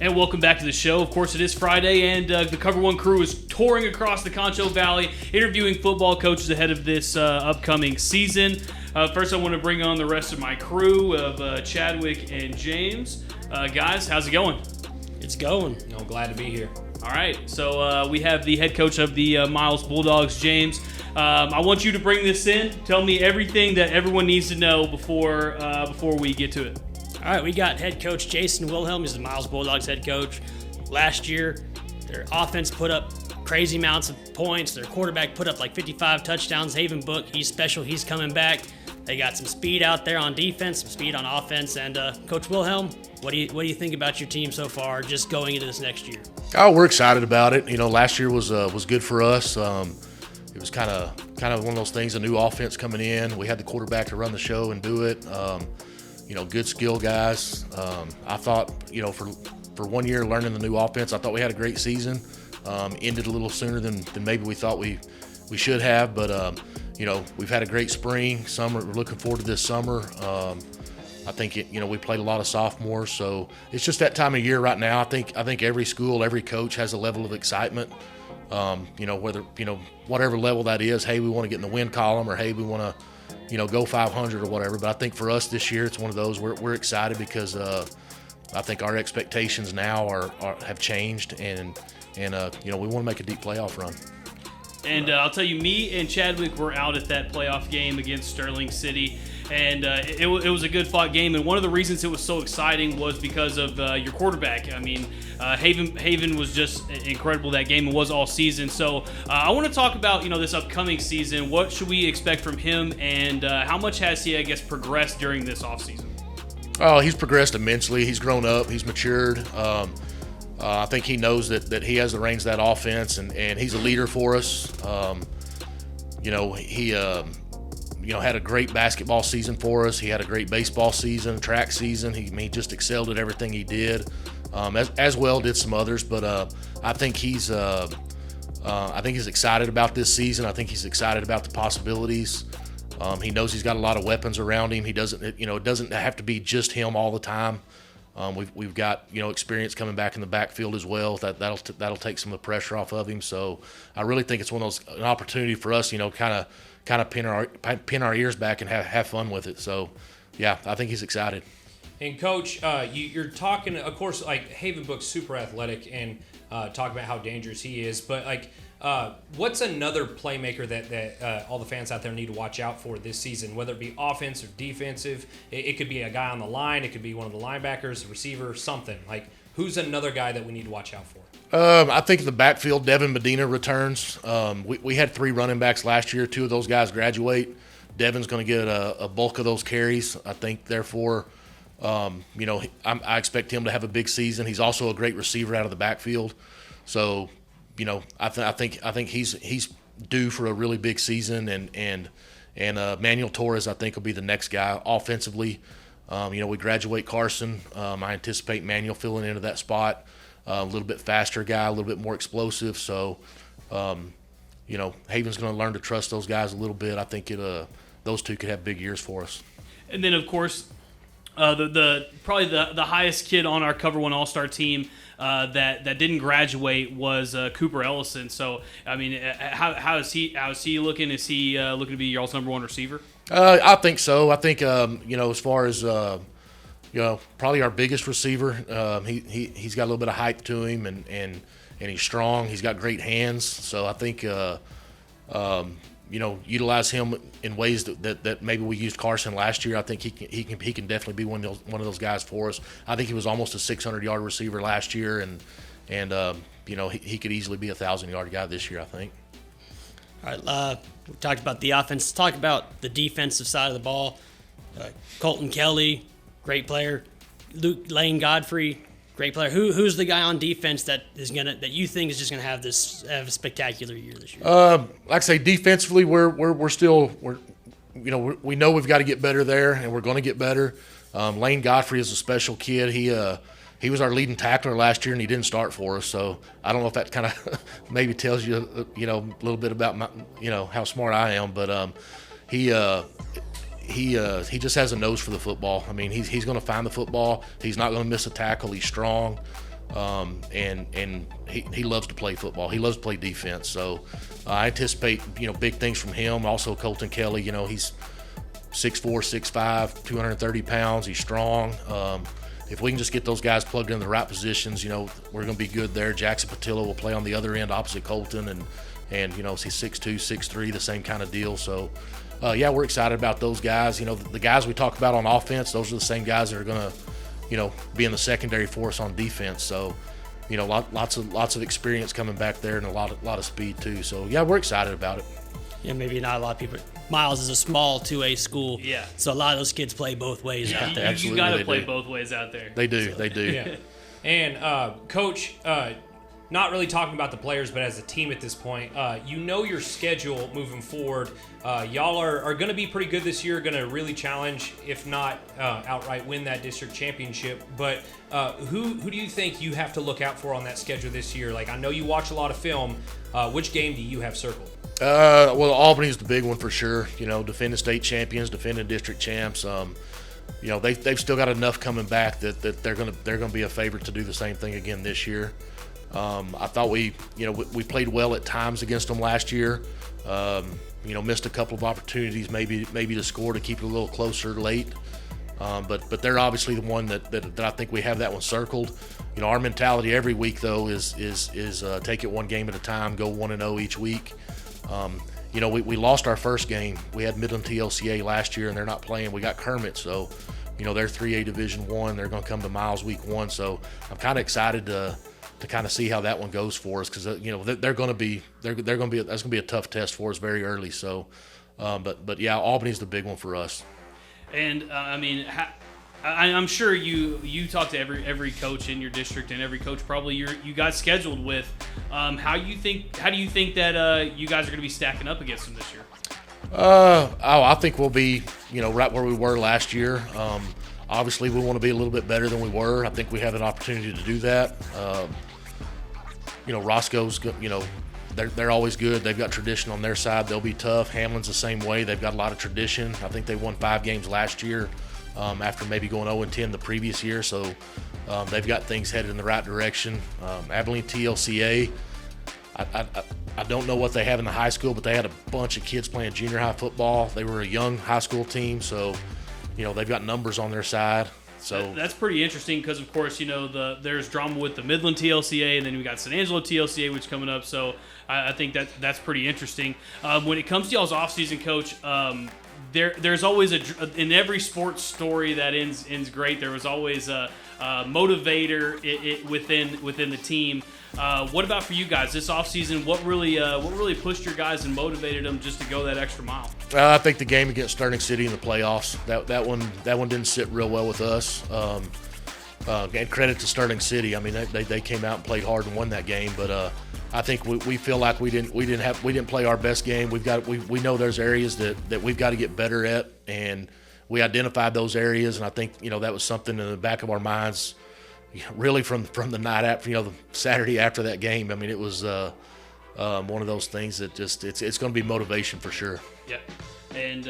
And welcome back to the show. Of course, it is Friday, and the COVER1 crew is touring across the Concho Valley, interviewing football coaches ahead of this upcoming season. First, I want to bring on the rest of my crew of Chadwick and James. Guys, how's it going? It's going. No, glad to be here. All right, so we have the head coach of the Miles Bulldogs, James. I want you to bring this in. Tell me everything that everyone needs to know before we get to it. All right, we got head coach Jayson Wilhelm. He's the Miles Bulldogs head coach. Last year, their offense put up crazy amounts of points. Their quarterback put up like 55 touchdowns. Haven Book, he's special. He's coming back. They got some speed out there on defense, some speed on offense. And Coach Wilhelm, what do you think about your team so far, just going into this next year? Oh, we're excited about it. You know, last year was good for us. It was kind of one of those things, a new offense coming in. We had the quarterback to run the show and do it. Good skill guys. I thought, for 1 year learning the new offense, I thought we had a great season. Ended a little sooner than maybe we thought we should have, but we've had a great spring, summer. We're looking forward to this summer. I think we played a lot of sophomores, so it's just that time of year right now. I think every school, every coach has a level of excitement. Whatever level that is. Hey, we want to get in the win column, or hey, we want to go 500 or whatever. But I think for us this year, it's one of those we're excited because I think our expectations now have changed, and we want to make a deep playoff run. And I'll tell you, me and Chadwick were out at that playoff game against Sterling City, and it was a good-fought game. And one of the reasons it was so exciting was because of your quarterback. I mean, Haven was just incredible that game and was all season. So I want to talk about this upcoming season. What should we expect from him, and how much has he, progressed during this offseason? Oh, he's progressed immensely. He's grown up. He's matured. I think he knows that he has the reins of that offense, and he's a leader for us. He had a great basketball season for us. He had a great baseball season, track season. He just excelled at everything he did. As well did some others, but I think he's excited about this season. I think he's excited about the possibilities. He knows he's got a lot of weapons around him. He doesn't, it doesn't have to be just him all the time. We've got experience coming back in the backfield as well. That'll take some of the pressure off of him. So I really think it's an opportunity for us, kind of pin our ears back and have fun with it. So yeah, I think he's excited. And Coach, you're talking, of course, like Haven Book's super athletic, and talk about how dangerous he is. But what's another playmaker that all the fans out there need to watch out for this season, whether it be offense or defensive? It could be a guy on the line. It could be one of the linebackers, a receiver, something. Like, who's another guy that we need to watch out for? I think in the backfield, Devin Medina returns. We had 3 running backs last year. 2 of those guys graduate. Devin's going to get a bulk of those carries. I think, therefore, I expect him to have a big season. He's also a great receiver out of the backfield. So, I think he's due for a really big season, and Manuel Torres, I think, will be the next guy offensively. We graduate Carson. I anticipate Manuel filling into that spot. A little bit faster guy, a little bit more explosive. So, Haven's going to learn to trust those guys a little bit. I think those 2 could have big years for us. And then, of course, probably the highest kid on our COVER1 All-Star team that didn't graduate was Cooper Ellison. So, I mean, how is he looking? Is he looking to be y'all's number 1 receiver? I think so. I think as far as probably our biggest receiver. He's got a little bit of height to him, and he's strong. He's got great hands. So I think utilize him in ways that maybe we used Carson last year. I think he can definitely be one of those guys for us. I think he was almost a 600-yard receiver last year, and he could easily be a 1,000-yard guy this year, I think. All right, we talked about the offense. Let's talk about the defensive side of the ball. Colton Kelly, great player. Lane Godfrey, great player. Who's the guy on defense that you think is just gonna have a spectacular year this year? Like I say, defensively, we're still we know we've got to get better there, and we're going to get better. Lane Godfrey is a special kid. He was our leading tackler last year, and he didn't start for us. So I don't know if that kind of maybe tells you a little bit about my how smart I am, but he just has a nose for the football. I mean, he's going to find the football. He's not going to miss a tackle. He's strong. and he loves to play football. He loves to play defense. So I anticipate big things from him. Also Colton Kelly, he's 6'4", 6'5", 230 pounds. He's strong. If we can just get those guys plugged in the right positions, we're going to be good there. Jackson Patillo will play on the other end opposite Colton, and he's 6'2", 6'3", the same kind of deal. So, we're excited about those guys. The guys we talk about on offense, those are the same guys that are going to, be in the secondary for us on defense. So, lots of experience coming back there and a lot of speed too. So, we're excited about it. Yeah, maybe not a lot of people. Miles is a small 2A school. Yeah. So a lot of those kids play both ways out there. You got to play both ways out there. They do. Yeah. And Coach, not really talking about the players, but as a team at this point, your schedule moving forward. Y'all are going to be pretty good this year, going to really challenge, if not outright win that district championship. But who do you think you have to look out for on that schedule this year? Like, I know you watch a lot of film. Which game do you have circled? Well, Albany's the big one for sure. Defending state champions, defending district champs. They've still got enough coming back that they're gonna be a favorite to do the same thing again this year. I thought we played well at times against them last year. Missed a couple of opportunities maybe to score to keep it a little closer late. But they're obviously the one that I think we have that one circled. Our mentality every week though is take it one game at a time, go 1-0 each week. We lost our first game. We had Midland TLCA last year and they're not playing. We got Kermit, so they're 3A Division I. They're going to come to Miles week 1, so I'm kind of excited to kind of see how that one goes for us because they're going to be that's going to be a tough test for us very early. So, but Albany's the big one for us. And I'm sure you talk to every coach in your district and every coach probably you got scheduled with. How do you think that you guys are going to be stacking up against them this year? I think we'll be right where we were last year. Obviously, we want to be a little bit better than we were. I think we have an opportunity to do that. Roscoe's they're always good. They've got tradition on their side. They'll be tough. Hamlin's the same way. They've got a lot of tradition. I think they won 5 games last year after maybe going 0-10 the previous year. So they've got things headed in the right direction. Abilene TLCA, I don't know what they have in the high school, but they had a bunch of kids playing junior high football. They were a young high school team, so they've got numbers on their side. So that's pretty interesting because, of course, there's drama with the Midland TLCA, and then we got San Angelo TLCA, which is coming up. So I think that's pretty interesting. When it comes to y'all's offseason, Coach, there's always in every sports story that ends great. There was always a motivator within the team. What about for you guys this offseason? What really pushed your guys and motivated them just to go that extra mile? I think the game against Sterling City in the playoffs. That one didn't sit real well with us. And credit to Sterling City. I mean, they came out and played hard and won that game. But I think we feel like we didn't play our best game. We know there's areas that we've got to get better at, and we identified those areas. And I think that was something in the back of our minds. Really from the night after, the Saturday after that game. I mean, it was one of those things that just it's going to be motivation for sure. Yeah. And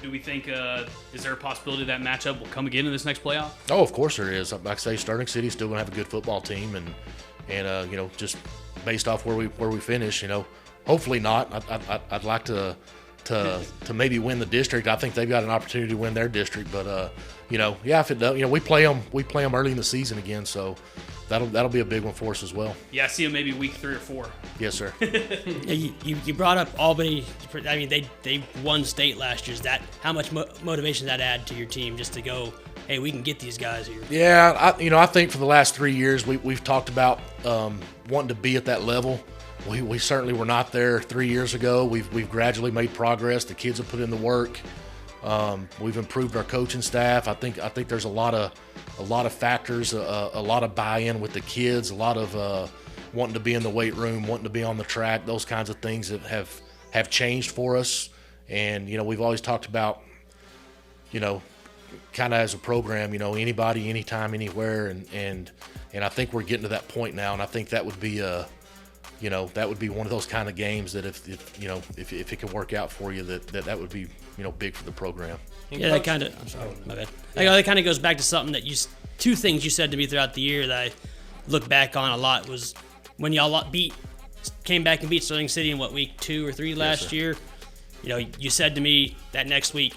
do we think is there a possibility that matchup will come again in this next playoff? Oh, of course there is. Like I say, Sterling City's still going to have a good football team, and just based off where we finish, hopefully not. I'd like to maybe win the district. I think they've got an opportunity to win their district, but if it does, we play them early in the season again, so that'll be a big one for us as well. Yeah, I see them maybe week 3 or 4. Yes, sir. You brought up Albany. I mean, they won state last year. Is that how much motivation does that add to your team just to go, hey, we can get these guys here? Yeah, I think for the last 3 years we've talked about wanting to be at that level. We certainly were not there 3 years ago. We've gradually made progress. The kids have put in the work. We've improved our coaching staff. I think there's a lot of factors, a lot of buy-in with the kids, a lot of wanting to be in the weight room, wanting to be on the track. Those kinds of things that have changed for us. And we've always talked about kind of as a program, anybody, anytime, anywhere, and I think we're getting to that point now. And I think that would be that would be one of those kind of games that if it can work out for you, that would be big for the program. Yeah, that kind of. I'm sorry, my bad. That kind of goes back to something that two things you said to me throughout the year that look back on a lot was when y'all came back and beat Sterling City in week 2 or 3 last year. You know, you said to me that next week,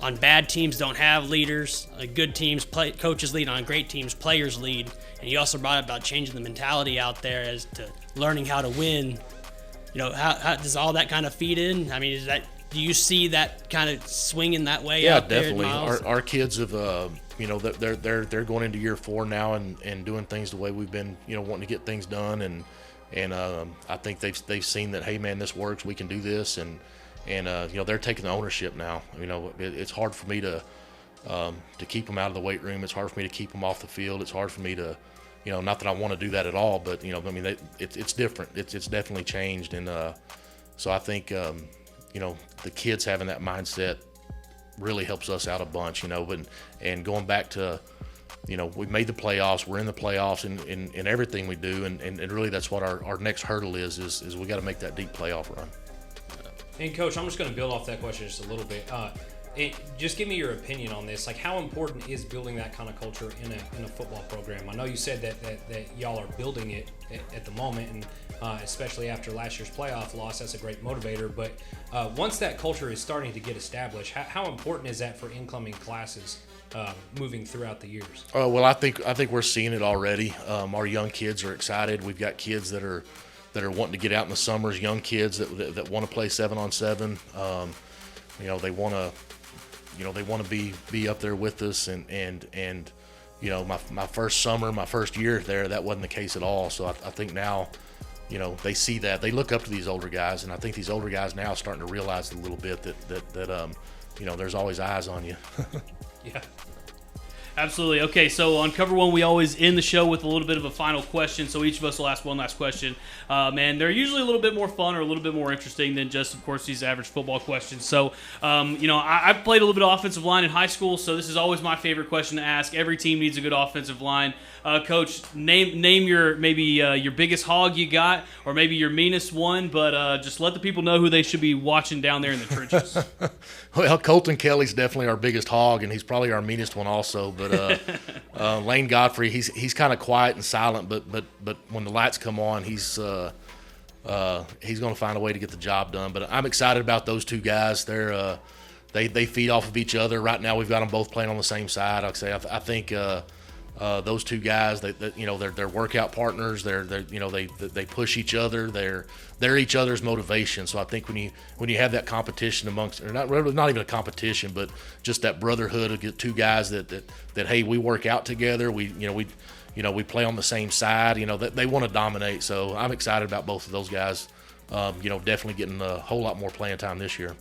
on bad teams don't have leaders, good teams coaches lead, on great teams players lead, and you also brought up about changing the mentality out there as to learning how to win. You know, how does all that kind of feed in? I mean, do you see that kind of swinging that way out there? Yeah, definitely. Our kids have, you know, they're going into year 4 now and doing things the way we've been, you know, wanting to get things done, and I think they've seen that, hey man, this works, we can do this, and you know, they're taking the ownership now. You know, it's hard for me to keep them out of the weight room. It's hard for me to keep them off the field. It's hard for me to, you know, not that I want to do that at all, but you know, I mean, it's different. It's definitely changed, and so I think you know, the kids having that mindset really helps us out a bunch. You know, and going back to, you know, we made the playoffs. We're in the playoffs in everything we do, and really that's what our next hurdle is we got to make that deep playoff run. And Coach, I'm just going to build off that question just a little bit. Just give me your opinion on this. Like, how important is building that kind of culture in a football program? I know you said that y'all are building it at the moment, and especially after last year's playoff loss, that's a great motivator. But once that culture is starting to get established, how important is that for incoming classes moving throughout the years? Well, I think we're seeing it already. Our young kids are excited. We've got kids that are wanting to get out in the summers, young kids that want to play 7-on-7. You know, they want to be up there with us, and you know, my first summer, my first year there, that wasn't the case at all. So I think now, you know, they see that, they look up to these older guys, and I think these older guys now are starting to realize a little bit that you know, there's always eyes on you. Yeah. Absolutely. Okay, so on Cover One, we always end the show with a little bit of a final question. So each of us will ask one last question. And they're usually a little bit more fun or a little bit more interesting than just, of course, these average football questions. So, you know, I played a little bit of offensive line in high school, so this is always my favorite question to ask. Every team needs a good offensive line. Coach, name your your biggest hog you got, or maybe your meanest one, but just let the people know who they should be watching down there in the trenches. Well, Colton Kelly's definitely our biggest hog, and he's probably our meanest one also. But Lane Godfrey, he's kind of quiet and silent, but when the lights come on, he's going to find a way to get the job done. But I'm excited about those two guys. They feed off of each other. Right now, we've got them both playing on the same side. Like I say, I think those two guys, you know, they're workout partners. You know, they push each other. They're each other's motivation. So I think when you have that competition amongst, or not even a competition, but just that brotherhood of two guys that hey, we work out together. We play on the same side. You know, that they want to dominate. So I'm excited about both of those guys. You know, definitely getting a whole lot more playing time this year.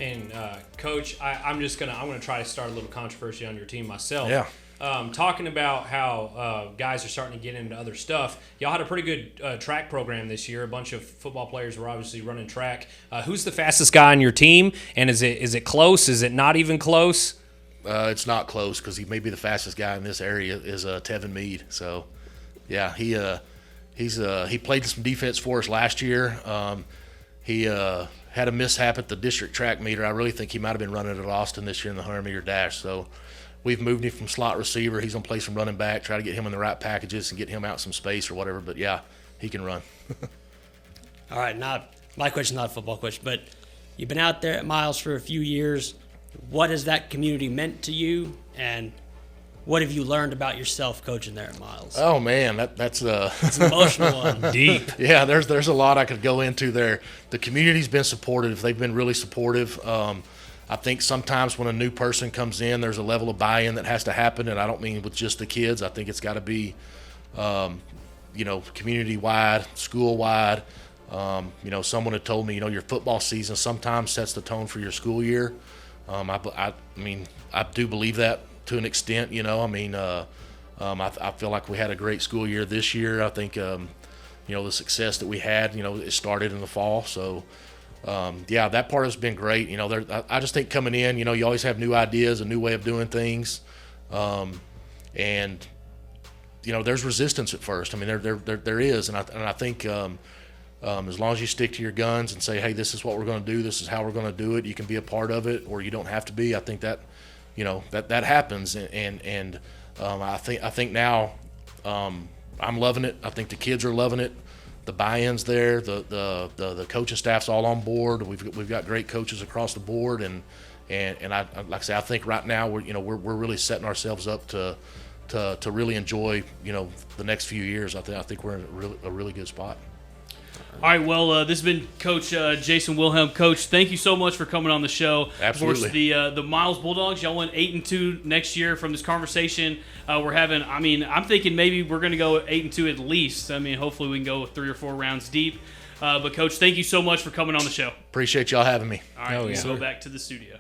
And Coach, I'm gonna try to start a little controversy on your team myself. Yeah. Talking about how guys are starting to get into other stuff. Y'all had a pretty good track program this year. A bunch of football players were obviously running track. Who's the fastest guy on your team? And is it close? Is it not even close? It's not close, because he may be the fastest guy in this area is Tevin Mead. So, yeah, he played some defense for us last year. He had a mishap at the district track meter. I really think he might have been running at Austin this year in the 100-meter dash. So we've moved him from slot receiver. He's going to play some running back, try to get him in the right packages and get him out some space or whatever. But, yeah, he can run. All right, my question's not a football question, but you've been out there at Miles for a few years. What has that community meant to you, and what have you learned about yourself coaching there at Miles? Oh, man, that's It's an emotional one. Deep. Yeah, there's a lot I could go into there. The community's been supportive. They've been really supportive. I think sometimes when a new person comes in, there's a level of buy-in that has to happen, and I don't mean with just the kids. I think it's got to be, you know, community-wide, school-wide. You know, someone had told me, you know, your football season sometimes sets the tone for your school year. I mean, I do believe that to an extent, you know. I mean, I feel like we had a great school year this year. I think, you know, the success that we had, you know, it started in the fall. So, yeah, that part has been great. You know, I just think coming in, you know, you always have new ideas, a new way of doing things. And, you know, there's resistance at first. I mean, there is. And I think as long as you stick to your guns and say, hey, this is what we're going to do, this is how we're going to do it, you can be a part of it, or you don't have to be. I think that, you know, that happens. And I think now I'm loving it. I think the kids are loving it. The buy-in's there. The coaching staff's all on board. We've got great coaches across the board, and I like I say, I think right now we're really setting ourselves up to really enjoy the next few years. I think we're in a really good spot. All right, well, this has been Coach Jayson Wilhelm. Coach, thank you so much for coming on the show. Absolutely. Of course, the Miles Bulldogs, y'all went 8-2 next year. From this conversation we're having, I'm thinking maybe we're going to go 8-2 at least. Hopefully we can go 3 or 4 rounds deep. But, Coach, thank you so much for coming on the show. Appreciate y'all having me. All right, we'll go back to the studio.